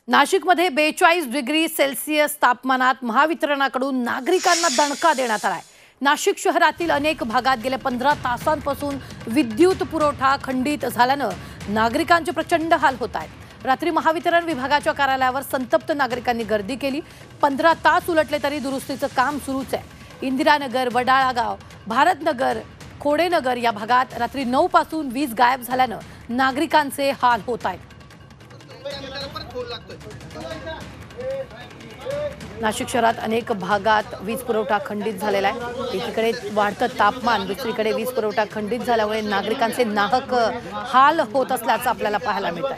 नाशिकमध्ये 42 degree Celsius तापमानात महावितरणाकडून नागरिकांना दणका देण्यात आलाय। नाशिक शहरातील अनेक भागात गेल्या 15 तासांपासून विद्युत पुरवठा खंडित झाल्यानं नागरिकांचे प्रचंड हाल होत आहेत। रात्री महावितरण विभागाच्या कार्यालयावर संतप्त नागरिकांनी गर्दी केली। 15 तास उलटले तरी दुरुस्तीचं काम सुरूच आहे। इंदिरानगर, वडाळा गाव, भारतनगर, खोडेनगर या भागात रात्री 9 पासून वीज गायब झाल्यानं नागरिकांचे हाल होत आहेत। नाशिक शहरात अनेक भागात वीज पुरवठा खंडित झालेला आहे। एकीकडे वाढतं तापमान, दुसरीकडे वीज पुरवठा खंडित झाल्यामुळे नागरिकांचे नाहक हाल होत असल्याचं आपल्याला पाहायला मिळतं।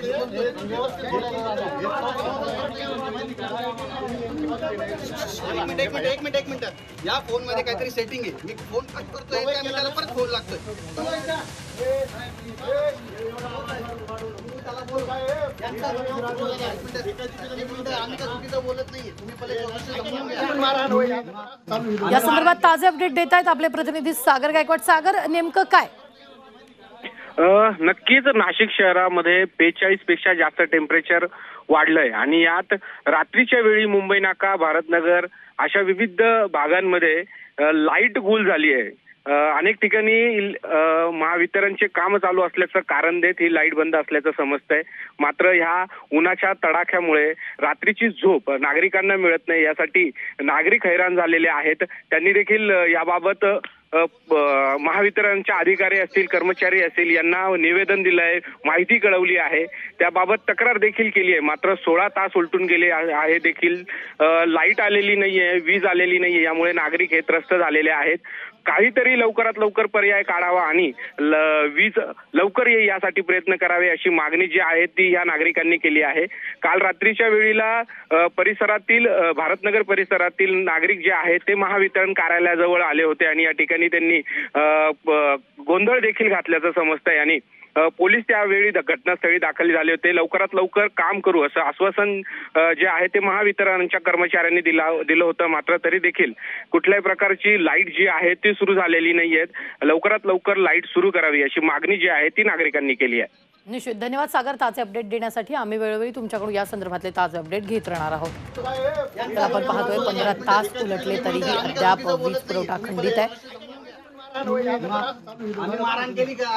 एक मिनिट या फोन मध्ये काहीतरी सेटिंग आहे। मी फोन कट करतोय, त्या मिनिटाला परत फोन लागतोय। या संदर्भात ताजे अपडेट देत आहेत आपले प्रतिनिधी सागर गायकवाड। सागर, नेमकं काय? नक्कीच नाशिक शहरामध्ये 42 पेक्षा जास्त टेम्परेचर वाढलंय आणि यात रात्रीच्या वेळी मुंबई नाका, भारतनगर अशा विविध भागांमध्ये लाईट गुल झाली आहे। अनेक ठिकाणी महावितरणचे काम चालू असल्याचं कारण देत ही लाईट बंद असल्याचं समजतंय। मात्र ह्या उन्हाच्या तडाख्यामुळे रात्रीची झोप नागरिकांना मिळत नाही, यासाठी नागरिक हैराण झालेले आहेत। त्यांनी देखील याबाबत महावितरणच्या अधिकारी असतील, कर्मचारी असतील यांना निवेदन दिलंय, माहिती कळवली आहे, त्याबाबत तक्रार देखील केली आहे। मात्र 16 तास उलटून गेले आहे देखील लाईट आलेली नाहीये, वीज आलेली नाहीये, यामुळे नागरिक हे त्रस्त झालेले आहेत। काहीतरी लवकरात लवकर पर्याय काढावा आणि वीज लवकर येईल यासाठी प्रयत्न करावे अशी मागणी जी आहे ती या नागरिकांनी केली आहे। काल रात्रीच्या वेळीला परिसरातील भारतनगर परिसरातील नागरिक जे आहेत ते महावितरण कार्यालयाजवळ आले होते आणि या ठिकाणी त्यांनी गोंधळ देखील घातल्याचं समजतंय आणि पोलीस त्यावेळी घटनास्थळी दाखल झाले होते। लवकरात लवकर काम करू असं आश्वासन जे आहे ते महावितरणच्या कर्मचाऱ्यांनी दिलं होतं। मात्र तरी देखील कुठल्याही प्रकारची लाईट जी आहे ती सुरू झालेली नाहीये। लवकरात लवकर लाईट सुरू करावी अशी मागणी जी आहे ती नागरिकांनी केली आहे। निश्चित धन्यवाद सागर ताजे अपडेट देण्यासाठी। आम्ही वेळोवेळी तुमच्याकडून या संदर्भातले ताजे अपडेट घेत राहणार आहोत। आपण पाहतोय 15 तास उलटले तरीही अद्याप वीज पुरवठा खंडित आहे। मारहाण केली का?